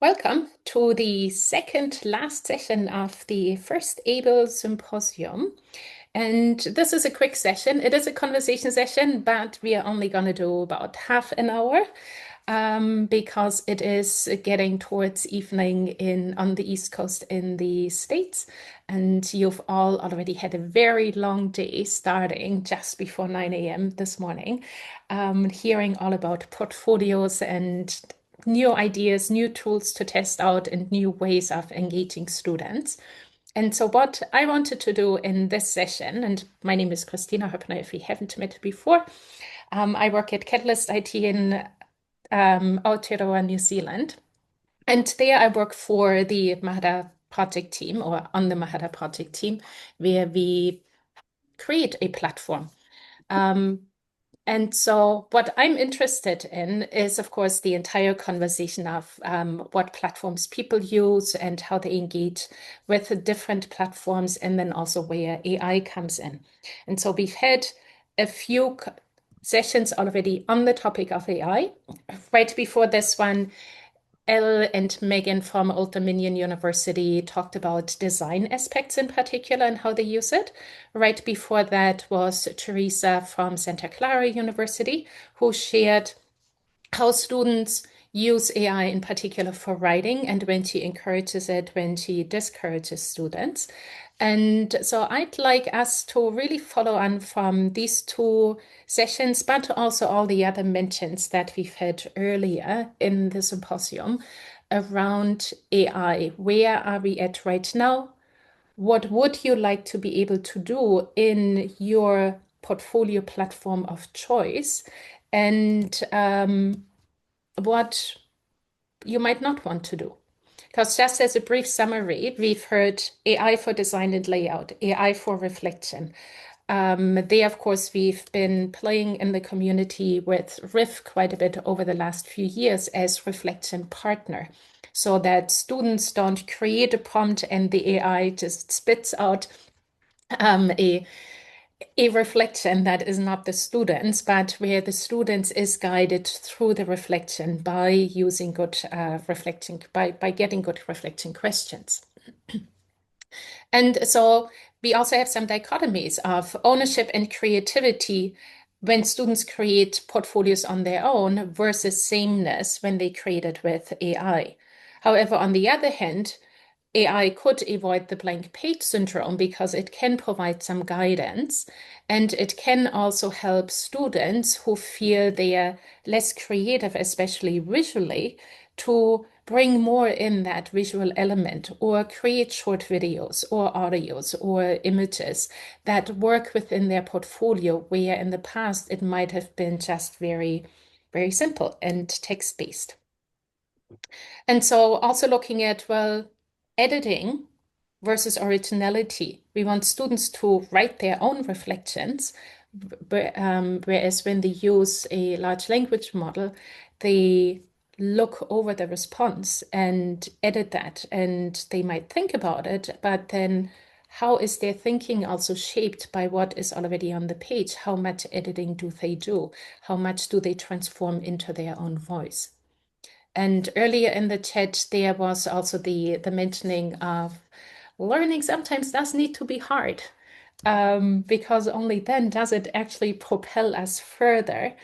Welcome to the second last session of the first AAEEBL Symposium. And this is a quick session. It is a conversation session, but we are only going to do about half an hour because it is getting towards evening on the East Coast in the States. And you've all already had a very long day starting just before 9 a.m. this morning, hearing all about portfolios and new ideas, new tools to test out, and new ways of engaging students. And so what I wanted to do in this session, and my name is Kristina Hoeppner, if we haven't met before, I work at Catalyst IT in Aotearoa, New Zealand. And there I work for the Mahara project team, or on the Mahara project team, where we create a platform. And so what I'm interested in is, of course, the entire conversation of what platforms people use and how they engage with the different platforms, and then also where AI comes in. And so we've had a few sessions already on the topic of AI. Right before this one, Elle and Megan from Old Dominion University talked about design aspects in particular and how they use it. Right before that was Teresa from Santa Clara University, who shared how students use AI in particular for writing and when she encourages it, when she discourages students. And so I'd like us to really follow on from these two sessions, but also all the other mentions that we've had earlier in the symposium around AI. Where are we at right now? What would you like to be able to do in your portfolio platform of choice? And what you might not want to do. Because just as a brief summary, we've heard AI for design and layout, AI for reflection. There, of course, we've been playing in the community with Riff quite a bit over the last few years as reflection partner, so that students don't create a prompt and the AI just spits out a reflection that is not the students, but where the students is guided through the reflection by using good reflection, by getting good reflection questions. And so we also have some dichotomies of ownership and creativity when students create portfolios on their own versus sameness when they create it with AI. However, on the other hand, AI could avoid the blank page syndrome because it can provide some guidance, and it can also help students who feel they are less creative, especially visually, to bring more in that visual element or create short videos or audios or images that work within their portfolio, where in the past it might have been just very, very simple and text-based. And so also looking at, well, editing versus originality. We want students to write their own reflections, whereas when they use a large language model, they look over the response and edit that, and they might think about it, but then how is their thinking also shaped by what is already on the page? How much editing do they do? How much do they transform into their own voice? And earlier in the chat, there was also the mentioning of learning sometimes does need to be hard, because only then does it actually propel us further,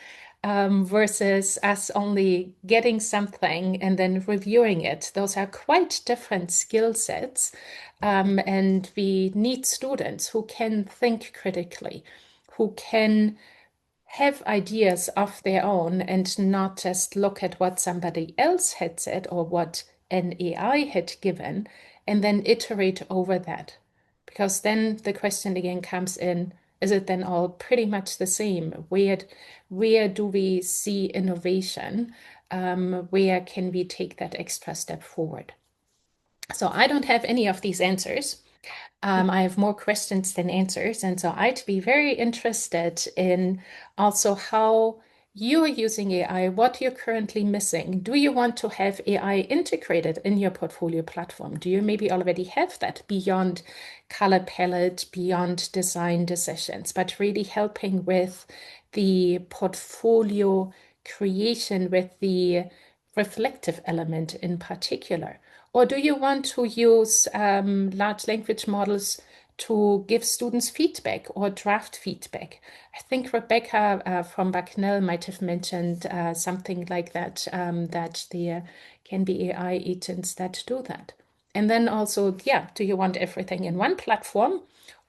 versus us only getting something and then reviewing it. Those are quite different skill sets, and we need students who can think critically, who can have ideas of their own and not just look at what somebody else had said or what an AI had given and then iterate over that. Because then the question again comes in, is it then all pretty much the same? Where do we see innovation? Where can we take that extra step forward? So I don't have any of these answers. I have more questions than answers. And so I'd be very interested in also how you're using AI, what you're currently missing. Do you want to have AI integrated in your portfolio platform? Do you maybe already have that beyond color palette, beyond design decisions, but really helping with the portfolio creation, with the reflective element in particular? Or do you want to use large language models to give students feedback or draft feedback? I think Rebecca from Bucknell might have mentioned something like that, that there can be AI agents that do that. And then also, yeah, do you want everything in one platform?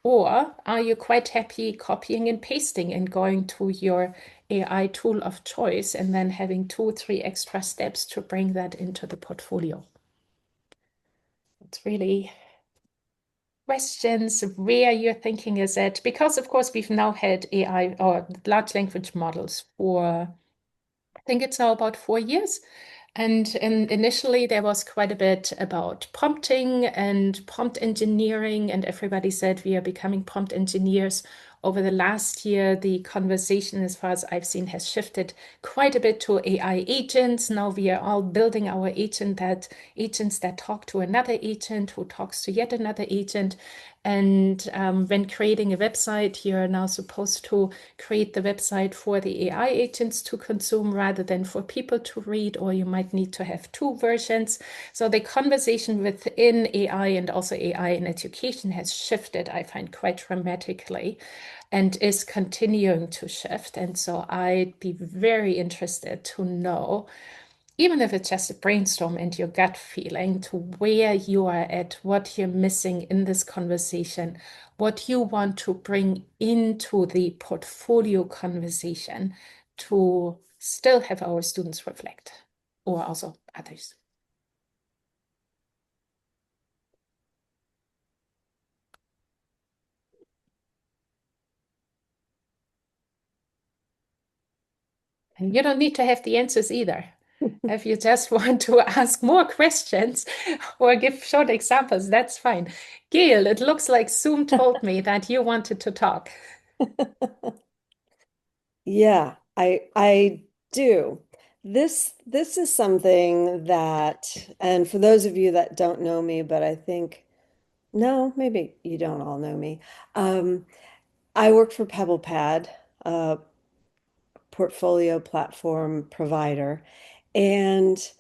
Or are you quite happy copying and pasting and going to your AI tool of choice and then having 2 or 3 extra steps to bring that into the portfolio? It's really questions where your thinking is at, because of course we've now had AI or large language models for, I think it's now about 4 years. And initially, there was quite a bit about prompting and prompt engineering, and everybody said we are becoming prompt engineers. Over the last year, the conversation, as far as I've seen, has shifted quite a bit to AI agents. Now we are all building our agents that talk to another agent who talks to yet another agent. And when creating a website, you're now supposed to create the website for the AI agents to consume rather than for people to read, or you might need to have 2 versions. So the conversation within AI and also AI in education has shifted, I find, quite dramatically and is continuing to shift. And so I'd be very interested to know, even if it's just a brainstorm and your gut feeling, to where you are at, what you're missing in this conversation, what you want to bring into the portfolio conversation to still have our students reflect, or also others. And you don't need to have the answers either. If you just want to ask more questions or give short examples, that's fine. Gail, it looks like Zoom told me that you wanted to talk. Yeah, I do. This is something that, and for those of you that don't know me, but I think no, maybe you don't all know me. Um, I work for PebblePad, a portfolio platform provider, and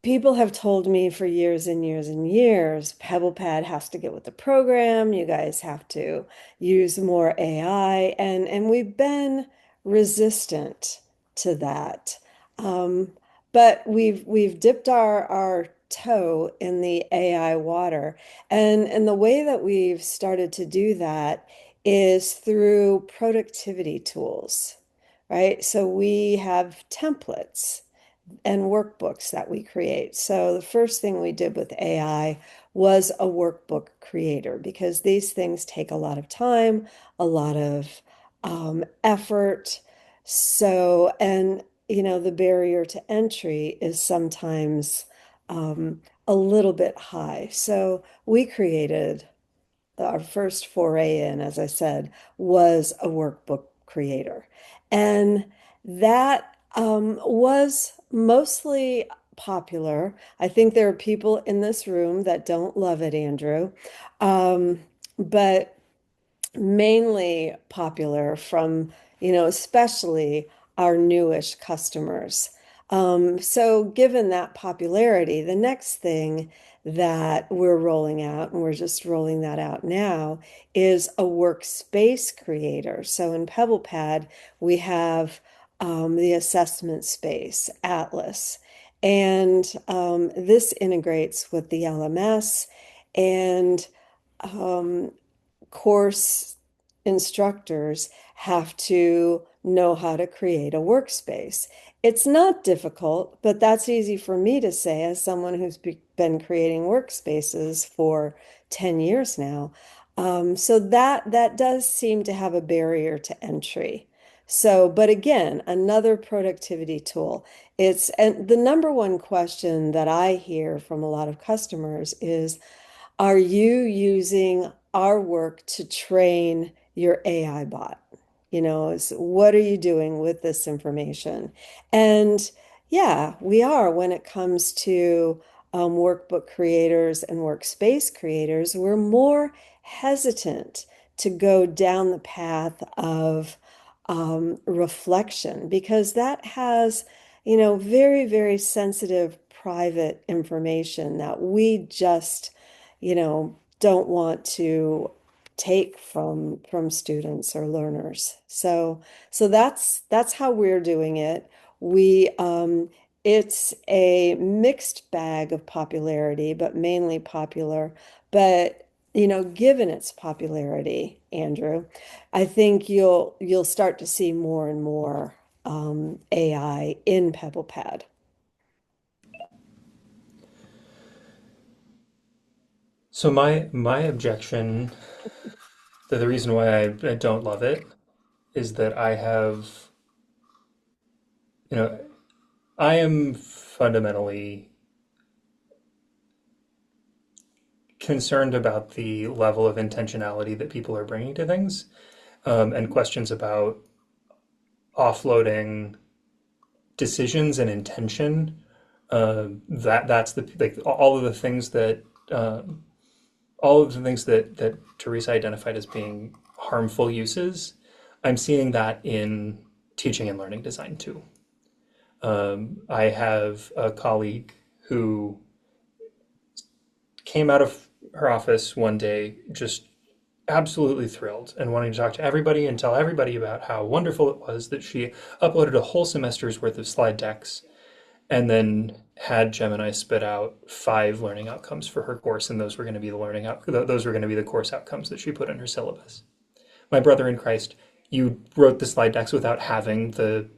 people have told me for years and years and years, PebblePad has to get with the program. You guys have to use more AI, and we've been resistant to that. Um, but we've dipped our toe in the AI water, and the way that we've started to do that is through productivity tools, right? So we have templates and workbooks that we create. So the first thing we did with AI was a workbook creator because these things take a lot of time, a lot of effort. So, and the barrier to entry is sometimes a little bit high. So we created our first foray in, as I said, was a workbook creator. And that was mostly popular. I think there are people in this room that don't love it, Andrew. Um, but mainly popular from, especially our newish customers. So given that popularity, the next thing that we're rolling out, and we're just rolling that out now, is a workspace creator. So in PebblePad, we have the assessment space, Atlas, and this integrates with the LMS and um, course instructors have to know how to create a workspace. It's not difficult, but that's easy for me to say as someone who's been creating workspaces for 10 years now. So that does seem to have a barrier to entry. So, but again, another productivity tool. And the number one question that I hear from a lot of customers is, are you using our work to train your AI bot? What are you doing with this information? And yeah, we are when it comes to workbook creators and workspace creators, we're more hesitant to go down the path of reflection because that has very, very sensitive private information that we just, don't want to take from students or learners. So that's how we're doing it. We it's a mixed bag of popularity, but mainly popular. But given its popularity, Andrew, I think you'll start to see more and more AI in PebblePad. So my objection, the reason why I don't love it is that you know, I am fundamentally concerned about the level of intentionality that people are bringing to things, and questions about offloading decisions and intention. That's the like all of the things that Teresa identified as being harmful uses. I'm seeing that in teaching and learning design too. I have a colleague who came out of her office one day just absolutely thrilled and wanting to talk to everybody and tell everybody about how wonderful it was that she uploaded a whole semester's worth of slide decks and then had Gemini spit out 5 learning outcomes for her course, and those were going to be those were going to be the course outcomes that she put in her syllabus. My brother in Christ, you wrote the slide decks without having the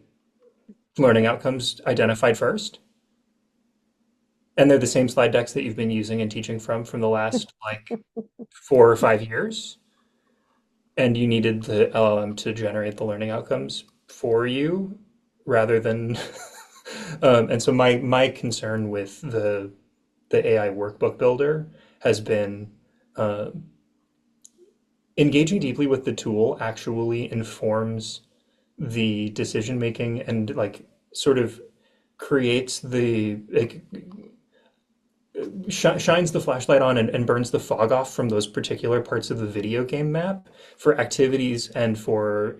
learning outcomes identified first, and they're the same slide decks that you've been using and teaching from the last like 4 or 5 years, and you needed the LLM to generate the learning outcomes for you rather than and so my concern with the AI workbook builder has been uh, engaging deeply with the tool actually informs the decision making and like sort of creates the like shines the flashlight on and burns the fog off from those particular parts of the video game map for activities and for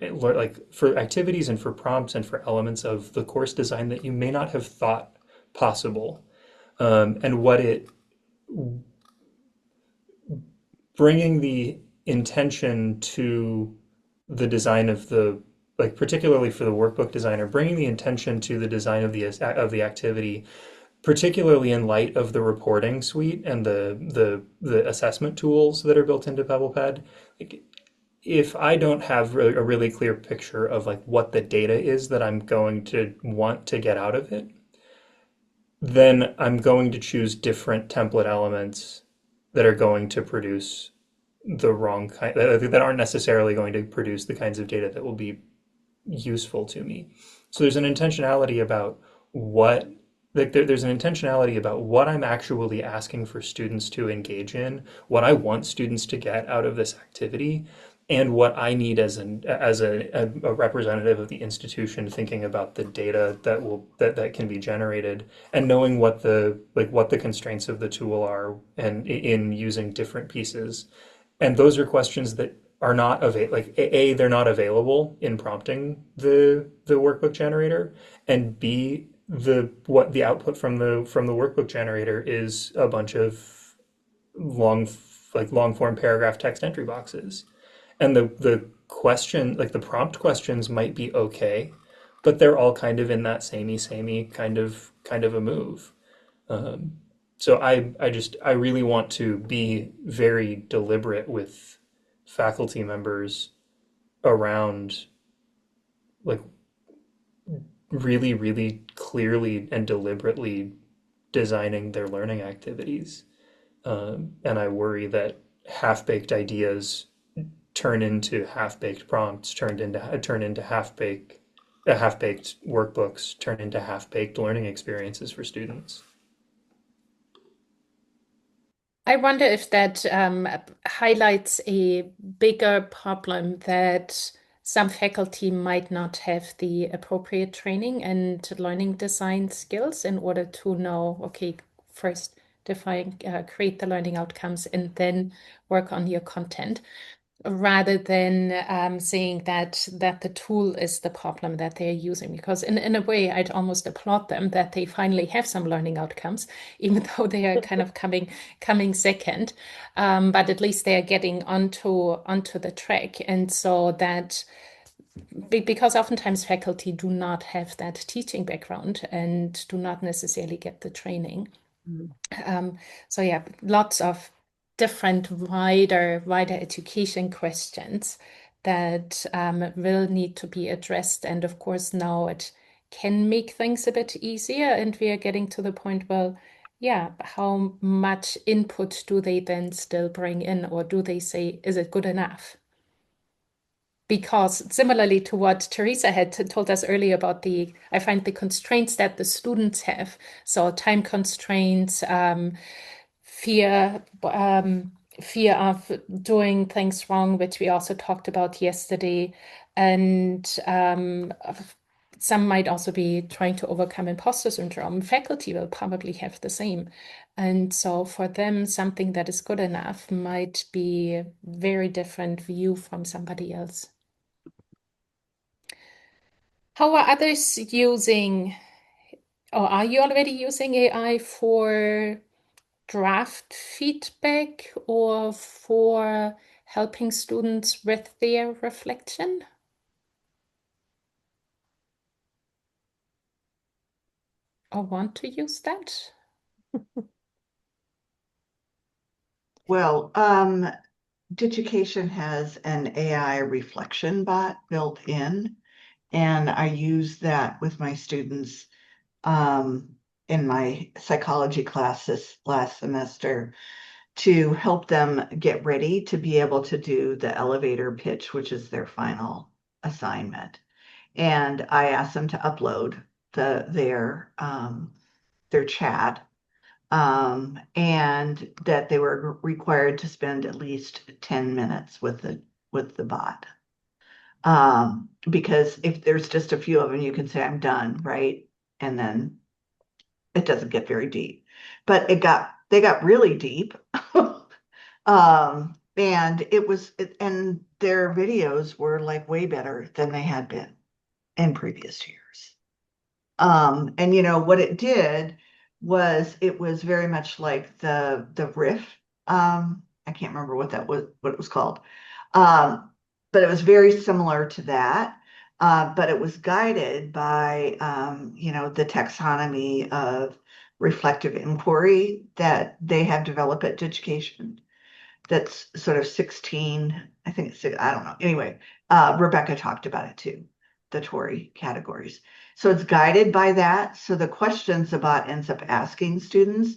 activities and for prompts and for elements of the course design that you may not have thought possible. And what it bringing the intention to the design of the like particularly for the workbook designer, bringing the intention to the design of the activity, particularly in light of the reporting suite and the assessment tools that are built into PebblePad. Like, if I don't have a really clear picture of like what the data is that I'm going to want to get out of it, then I'm going to choose different template elements that are going to produce the wrong kind that aren't necessarily going to produce the kinds of data that will be useful to me. So there's an intentionality about what there's an intentionality about what I'm actually asking for students to engage in, what I want students to get out of this activity, and what I need as a representative of the institution thinking about the data that can be generated and knowing what the constraints of the tool are and in using different pieces. And those are questions that are not available. Like they're not available in prompting the workbook generator, and B, the output from the workbook generator is a bunch of long long form paragraph text entry boxes. And the question like the prompt questions might be okay, but they're all kind of in that samey kind of a move. Um, so I really want to be very deliberate with faculty members around like really clearly and deliberately designing their learning activities. And I worry that half-baked ideas turn into half-baked prompts, turn into half-baked workbooks, turn into half-baked learning experiences for students. I wonder if that highlights a bigger problem that some faculty might not have the appropriate training and learning design skills in order to know, okay, first define, create the learning outcomes and then work on your content. rather than saying that the tool is the problem that they're using. Because in a way, I'd almost applaud them that they finally have some learning outcomes, even though they are kind of coming second. But at least they are getting onto the track, and so that because oftentimes faculty do not have that teaching background and do not necessarily get the training. So yeah, lots of different wider education questions that will need to be addressed. And of course, now it can make things a bit easier. And we are getting to the point, well, yeah, how much input do they then still bring in, or do they say, is it good enough? Because similarly to what Teresa had told us earlier about I find the constraints that the students have, so time constraints, fear, fear of doing things wrong, which we also talked about yesterday, and some might also be trying to overcome imposter syndrome. Faculty will probably have the same. And so for them, something that is good enough might be a very different view from somebody else. How are others using, or are you already using AI for draft feedback or for helping students with their reflection? Or want to use that? Well, Digication has an AI reflection bot built in, and I use that with my students in my psychology class this last semester to help them get ready to be able to do the elevator pitch, which is their final assignment. And I asked them to upload their chat, and that they were required to spend at least 10 minutes with the bot. Because if there's just a few of them, you can say, I'm done, right? And then it doesn't get very deep. But they got really deep. And their videos were like way better than they had been in previous years. And what it did was it was very much like the riff. I can't remember what it was called. But it was very similar to that. But it was guided by the taxonomy of reflective inquiry that they have developed at Education. That's sort of 16, I think it's, I don't know. Anyway, Rebecca talked about it too, the Tory categories. So it's guided by that. So the questions the bot ends up asking students,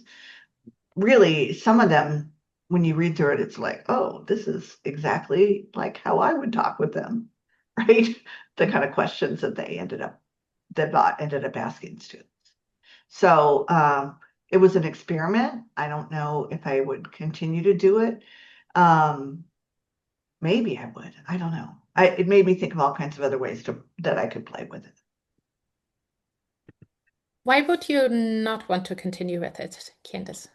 really, some of them, when you read through it, it's like, oh, this is exactly like how I would talk with them, right? The kind of questions that the bot ended up asking students. So it was an experiment. I don't know if I would continue to do it. Maybe I would. I don't know. It made me think of all kinds of other ways that I could play with it. Why would you not want to continue with it, Candace?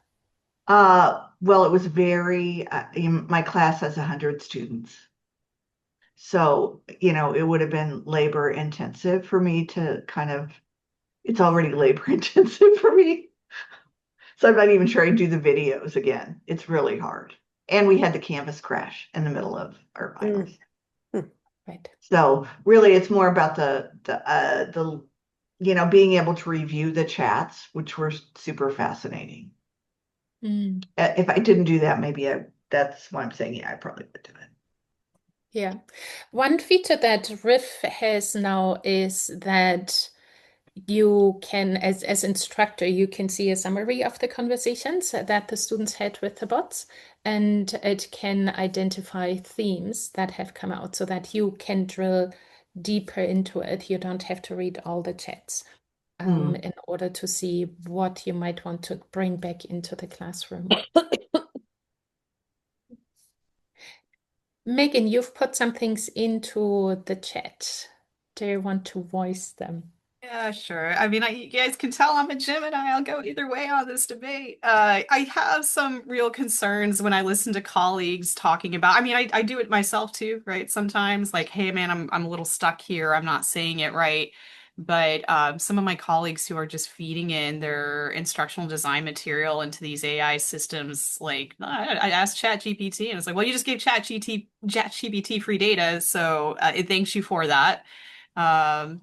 Well, it was my class has 100 students. So, it would have been labor intensive for me to it's already labor intensive for me. So I'm not even sure I'd do the videos again. It's really hard. And we had the Canvas crash in the middle of our finals. Right. So really it's more about the being able to review the chats, which were super fascinating. If I didn't do that, that's why I'm saying, yeah, I probably would do it. Yeah. One feature that Riff has now is that you can, as instructor, you can see a summary of the conversations that the students had with the bots, and it can identify themes that have come out so that you can drill deeper into it. You don't have to read all the chats in order to see what you might want to bring back into the classroom. Megan, you've put some things into the chat. Do you want to voice them? Yeah, sure. I mean, you guys can tell I'm a Gemini. I'll go either way on this debate. I have some real concerns when I listen to colleagues talking about, I mean, I do it myself too, right? Sometimes like, hey man, I'm a little stuck here. I'm not saying it right. But some of my colleagues who are just feeding in their instructional design material into these AI systems, like I asked ChatGPT and it's like, well, you just gave ChatGPT free data, so it thanks you for that. Um,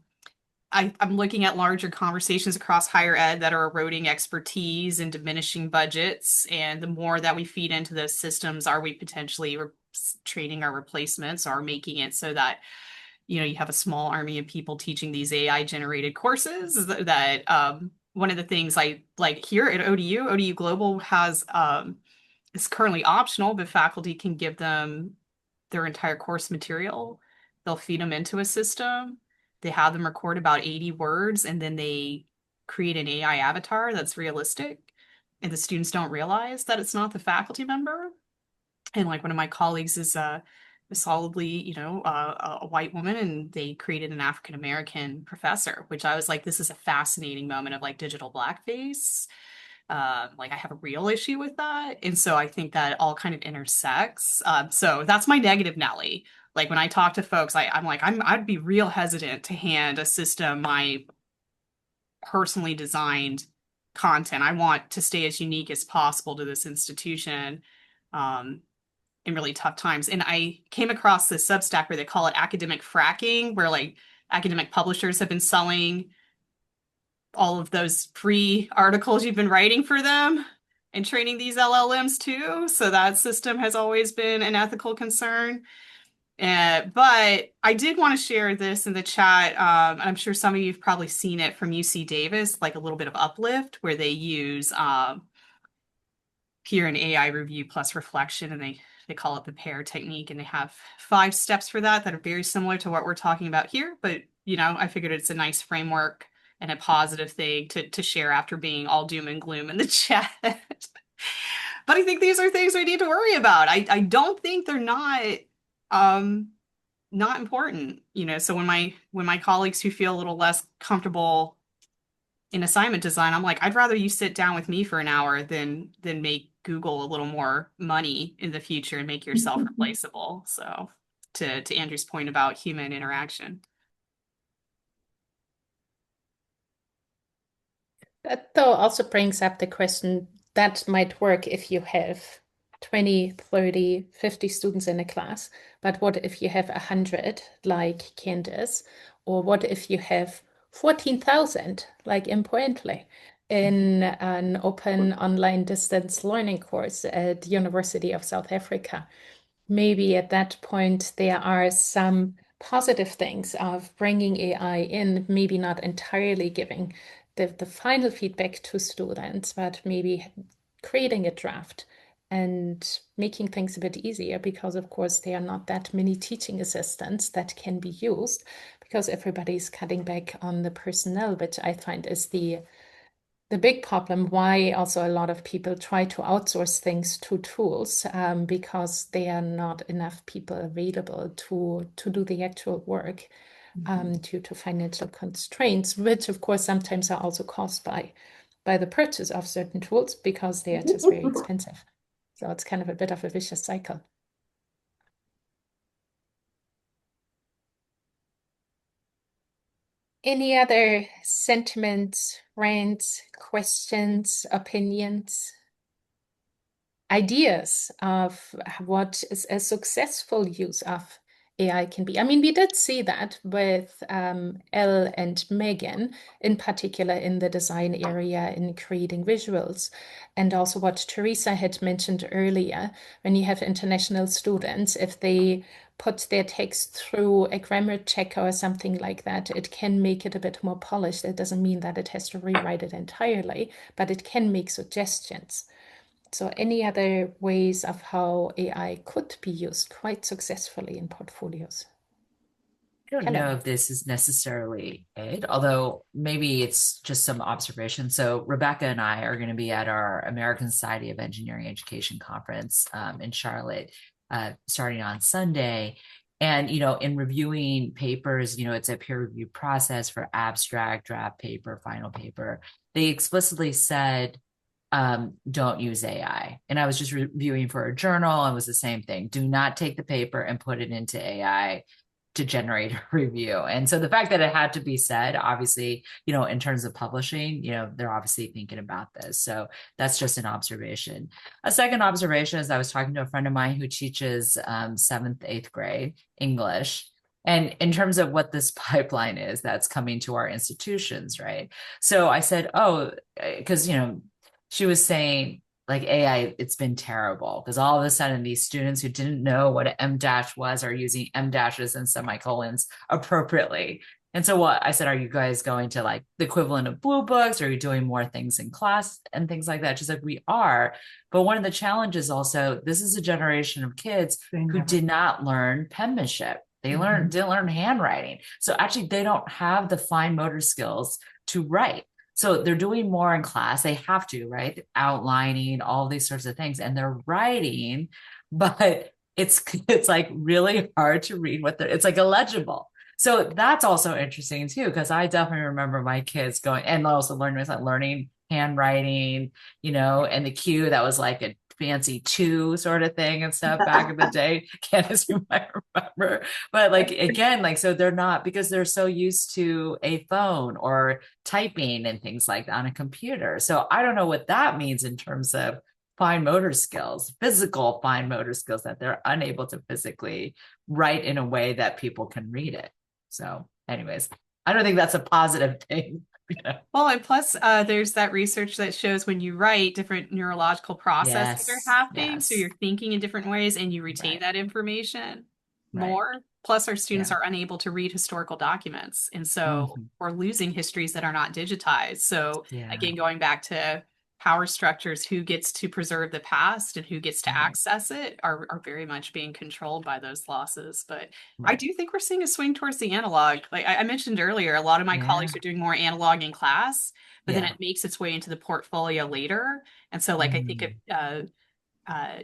I'm looking at larger conversations across higher ed that are eroding expertise and diminishing budgets. And the more that we feed into those systems, are we potentially training our replacements or making it so that, you know, you have a small army of people teaching these AI generated courses that one of the things I like here at ODU Global has is currently optional, but faculty can give them their entire course material. They'll feed them into a system. They have them record about 80 words, and then they create an AI avatar that's realistic. And the students don't realize that it's not the faculty member. And like one of my colleagues is solidly, you know, a white woman, and they created an African American professor, which I was like, this is a fascinating moment of like digital blackface. Like I have a real issue with that. And so I think that all kind of intersects. So that's my negative Nelly. Like when I talk to folks, I'm like, I'd be real hesitant to hand a system my personally designed content. I want to stay as unique as possible to this institution in really tough times. And I came across this Substack where they call it academic fracking, where like academic publishers have been selling all of those free articles you've been writing for them and training these LLMs too. So that system has always been an ethical concern. But I did want to share this in the chat. I'm sure some of you have probably seen it from UC Davis, like a little bit of uplift where they use peer and AI review plus reflection, and they call it the pair technique, and they have 5 steps for that are very similar to what we're talking about here. But you know, I figured it's a nice framework and a positive thing to share after being all doom and gloom in the chat. But I think these are things we need to worry about. I don't think they're not important, you know. So when my colleagues who feel a little less comfortable in assignment design, I'm like, I'd rather you sit down with me for an hour than make Google a little more money in the future and make yourself replaceable. So to Andrew's point about human interaction. That though also brings up the question that might work if you have 20, 30, 50 students in a class. But what if you have 100 like Candace? Or what if you have 14,000 like in Pointley in an open online distance learning course at the University of South Africa? Maybe at that point there are some positive things of bringing AI in, maybe not entirely giving the final feedback to students, but maybe creating a draft and making things a bit easier, because of course there are not that many teaching assistants that can be used because everybody's cutting back on the personnel, which I find is the big problem why also a lot of people try to outsource things to tools, because there are not enough people available to do the actual work, due to financial constraints, which of course sometimes are also caused by the purchase of certain tools because they are just very expensive. So it's kind of a bit of a vicious cycle. Any other sentiments, rants, questions, opinions, ideas of what is a successful use of AI can be? I mean, we did see that with Elle and Megan, in particular in the design area, in creating visuals. And also what Teresa had mentioned earlier, when you have international students, if they put their text through a grammar checker or something like that, it can make it a bit more polished. It doesn't mean that it has to rewrite it entirely, but it can make suggestions. So any other ways of how AI could be used quite successfully in portfolios? I don't Hello. know if this is necessarily it, although maybe it's just some observation. So Rebecca and I are going to be at our American Society of Engineering Education conference in Charlotte starting on Sunday. And, in reviewing papers, it's a peer review process for abstract, draft paper, final paper. They explicitly said, don't use AI. And I was just reviewing for a journal, and it was the same thing. Do not take the paper and put it into AI to generate a review. And so the fact that it had to be said, obviously, in terms of publishing, they're obviously thinking about this. So that's just an observation. A second observation is I was talking to a friend of mine who teaches 7th, 8th grade English. And in terms of what this pipeline is that's coming to our institutions, right? So I said, oh, because, she was saying, like, AI, it's been terrible because all of a sudden these students who didn't know what an M dash was are using M dashes and semicolons appropriately. And so what I said, are you guys going to like the equivalent of blue books? Or are you doing more things in class and things like that? She's like, we are. But one of the challenges also, this is a generation of kids who did not learn penmanship. They didn't learn handwriting. So actually they don't have the fine motor skills to write. So they're doing more in class. They have to, right? Outlining, all these sorts of things, and they're writing, but it's like really hard to read it's like illegible. So that's also interesting too, because I definitely remember my kids going and also learning handwriting, and the cue that was like a fancy two sort of thing and stuff back in the day. Candace, you might remember. But like again, like so they're not, because they're so used to a phone or typing and things like that on a computer. So I don't know what that means in terms of fine motor skills, physical fine motor skills, that they're unable to physically write in a way that people can read it. So anyways, I don't think that's a positive thing. Well, and plus, there's that research that shows when you write, different neurological processes are happening. So you're thinking in different ways and you retain that information more. Plus, our students are unable to read historical documents. And so we're losing histories that are not digitized. So again, going back to power structures, who gets to preserve the past and who gets to access it are very much being controlled by those losses. But I do think we're seeing a swing towards the analog. Like I mentioned earlier, a lot of my colleagues are doing more analog in class, but then it makes its way into the portfolio later. And so like I think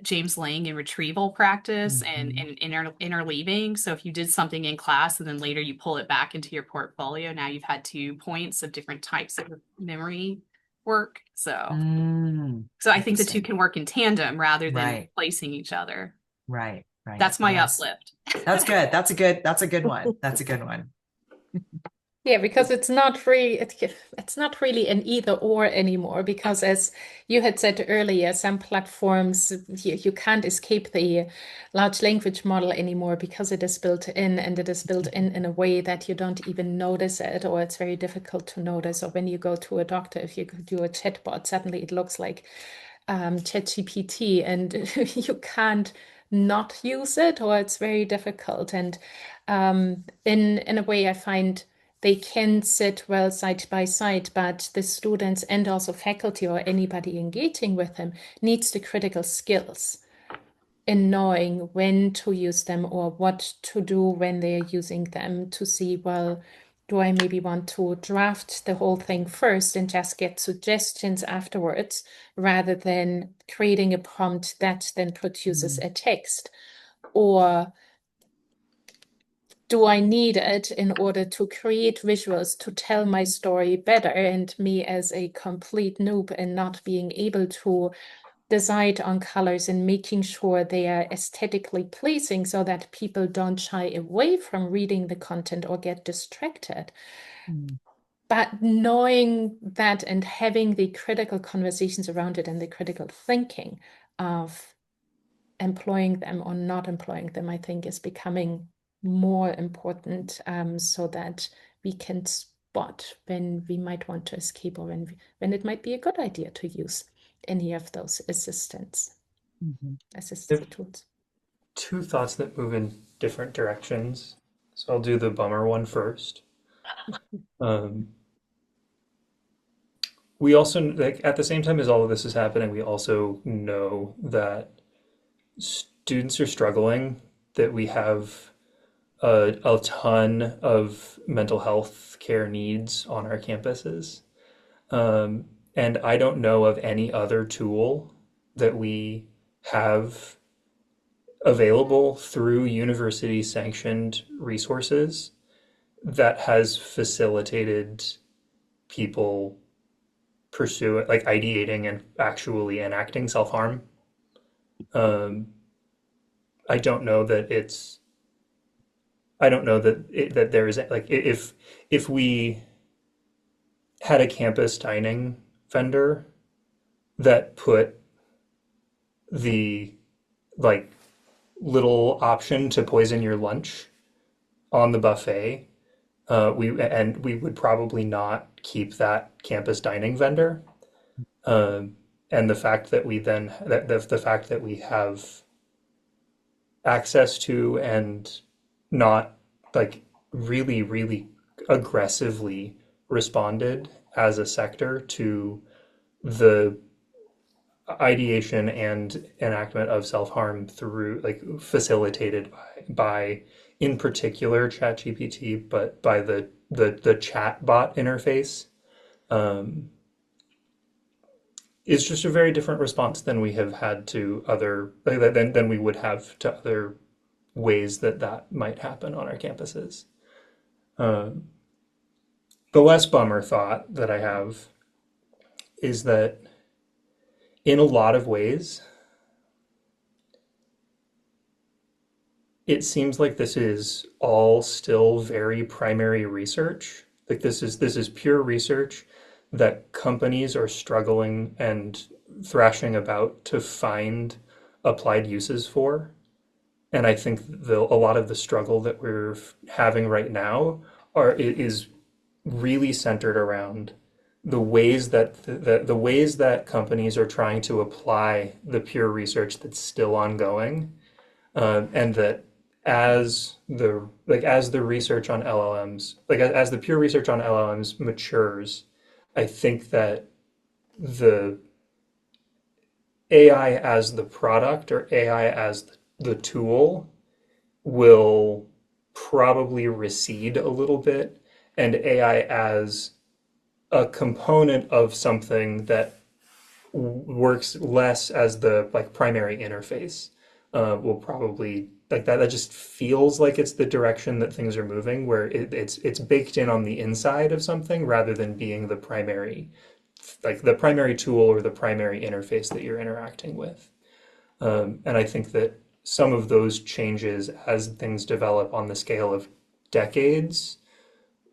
James Lang in retrieval practice and interleaving. So if you did something in class and then later you pull it back into your portfolio, now you've had 2 points of different types of memory work. So I think the two can work in tandem rather than replacing each other. Right. That's my uplift. That's good. That's a good one. That's a good one. Yeah, because it's not really an either or anymore, because as you had said earlier, some platforms you can't escape the large language model anymore because it is built in, and it is built in a way that you don't even notice it, or it's very difficult to notice. Or when you go to a doctor, if you do a chatbot, suddenly it looks like ChatGPT, and you can't not use it, or it's very difficult. And in a way, I find they can sit well side by side, but the students and also faculty or anybody engaging with them needs the critical skills in knowing when to use them or what to do when they're using them, to see, well, do I maybe want to draft the whole thing first and just get suggestions afterwards, rather than creating a prompt that then produces a text? Or do I need it in order to create visuals to tell my story better? And me as a complete noob and not being able to decide on colors and making sure they are aesthetically pleasing so that people don't shy away from reading the content or get distracted. But knowing that and having the critical conversations around it and the critical thinking of employing them or not employing them, I think is becoming more important, so that we can spot when we might want to escape, or when it might be a good idea to use any of those assistive tools. 2 thoughts that move in different directions. So I'll do the bummer one first. We also, like, at the same time as all of this is happening, we also know that students are struggling, that we have a ton of mental health care needs on our campuses. And I don't know of any other tool that we have available through university sanctioned resources that has facilitated people pursue like ideating and actually enacting self-harm. Um, I don't know that it's I don't know that there is like if we had a campus dining vendor that put the like little option to poison your lunch on the buffet, we would probably not keep that campus dining vendor. And the fact that the fact that we have access to and not like really aggressively responded as a sector to the ideation and enactment of self-harm through like facilitated by in particular ChatGPT, but by the chat bot interface, um, is just a very different response than we have had to other than we would have to other ways that that might happen on our campuses. Um, the less bummer thought that I have is that in a lot of ways, it seems like this is all still very primary research. Like this is pure research that companies are struggling and thrashing about to find applied uses for. And I think a lot of the struggle that we're having right now is really centered around the ways that companies are trying to apply the pure research that's still ongoing, and that as the research on LLMs, as the pure research on LLMs matures, I think that the AI as the product or AI as the tool will probably recede a little bit, and AI as a component of something that works less as the like primary interface will probably like that. That just feels like it's the direction that things are moving, where it's baked in on the inside of something rather than being the primary, like the primary tool or the primary interface that you're interacting with. And I think that some of those changes as things develop on the scale of decades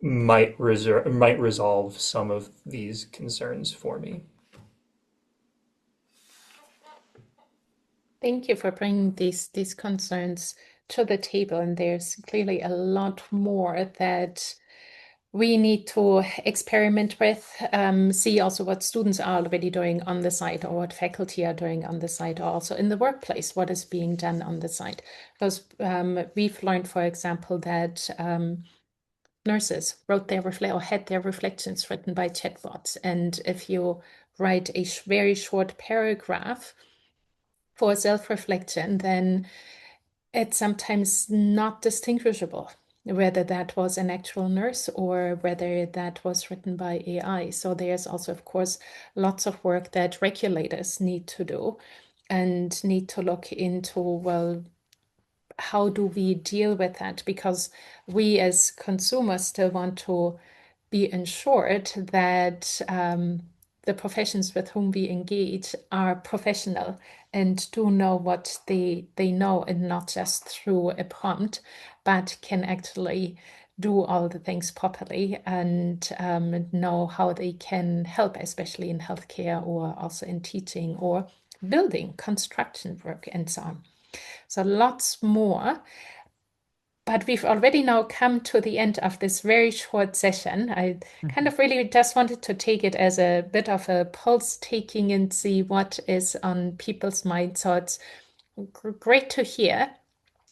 might resolve some of these concerns for me. Thank you for bringing these concerns to the table, and there's clearly a lot more that we need to experiment with, see also what students are already doing on the site or what faculty are doing on the site, or also in the workplace, what is being done on the site. Because we've learned, for example, that nurses wrote their or had their reflections written by chatbots. And if you write a very short paragraph for self-reflection, then it's sometimes not distinguishable whether that was an actual nurse or whether that was written by AI. So there's also, of course, lots of work that regulators need to do and need to look into, well, how do we deal with that? Because we as consumers still want to be ensured that the professions with whom we engage are professional and do know what they know, and not just through a prompt, but can actually do all the things properly and know how they can help, especially in healthcare or also in teaching or building, construction work, and so on. So lots more. But we've already now come to the end of this very short session. I kind of really just wanted to take it as a bit of a pulse taking and see what is on people's minds. So it's great to hear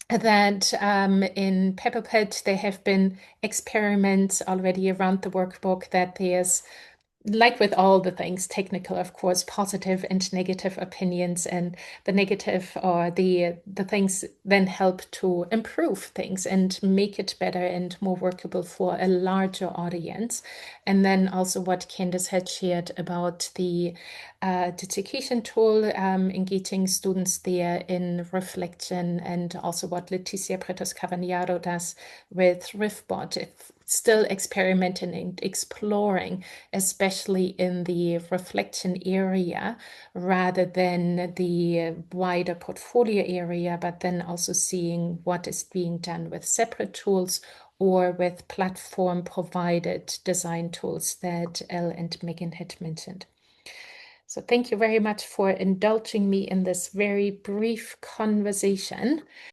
that in Pepperpot there have been experiments already around the workbook, that there's like with all the things technical, of course, positive and negative opinions, and the negative or the things then help to improve things and make it better and more workable for a larger audience. And then also what Candice had shared about the education tool, engaging students there in reflection, and also what Leticia Pretos Cavagnaro does with Riffbot, still experimenting and exploring, especially in the reflection area rather than the wider portfolio area, but then also seeing what is being done with separate tools or with platform provided design tools that Elle and Megan had mentioned. So thank you very much for indulging me in this very brief conversation.